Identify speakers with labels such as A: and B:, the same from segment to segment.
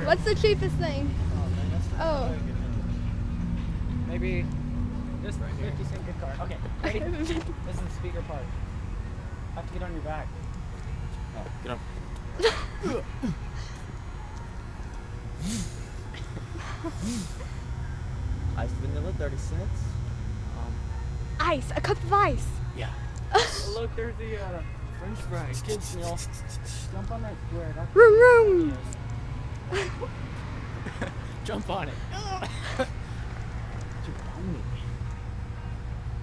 A: What's the cheapest thing? Oh.
B: Maybe this 50-cent gift card. Okay, ready? This is the speaker part. Have to get on your back.
C: Oh, get up. Iced vanilla, 30 cents.
A: Ice, a cup of ice.
C: Yeah.
B: Oh, look, there's the French fries kids meal. Jump on that square. That's
A: Room.
B: Jump on it.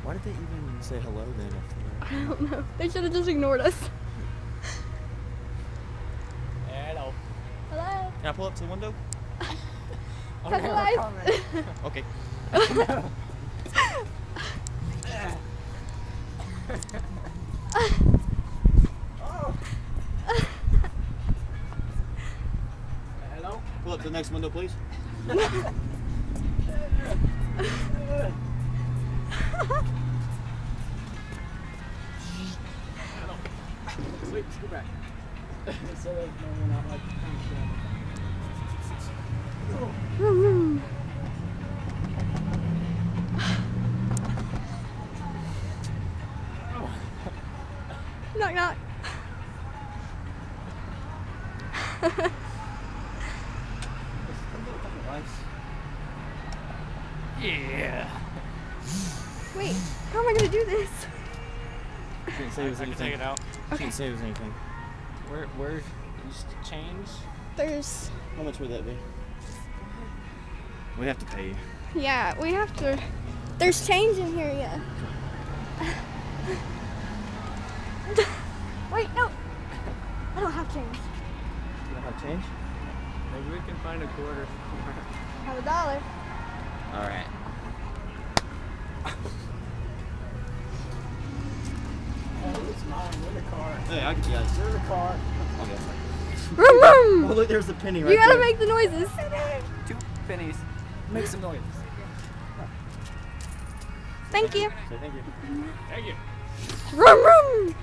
C: Why did they even say hello then?
A: I don't know. They should have just ignored us.
B: Hello.
A: Hello.
C: Can I pull up to the window?
B: I'll
A: Cup of
B: never
A: ice.
C: Okay.
B: comment. Oh. Hello?
C: Pull up to the next window, please.
B: Wait, go back. So that we're not like
A: Room. Knock knock.
B: Yeah.
A: Wait, how am I gonna do this?
C: She didn't say it was
B: I can
C: anything.
B: take it out.
C: She didn't say it was anything.
B: Where just change?
A: There's,
C: How much would that be? We have to pay you.
A: yeah, we have to. There's change in here, yeah. Wait, no. I don't have change.
C: You don't have change?
B: Maybe we can find a quarter.
A: I have $1.
C: Alright.
B: Oh, it's mine. We're the car.
C: Hey, I'll get you guys.
B: We're the car.
C: Okay.
A: Room.
C: Oh, look, there's the penny right
A: You gotta
C: there.
A: make the noises.
B: 2 pennies. Make some noise.
A: Thank you.
C: Say thank you.
B: Thank you.
A: Room.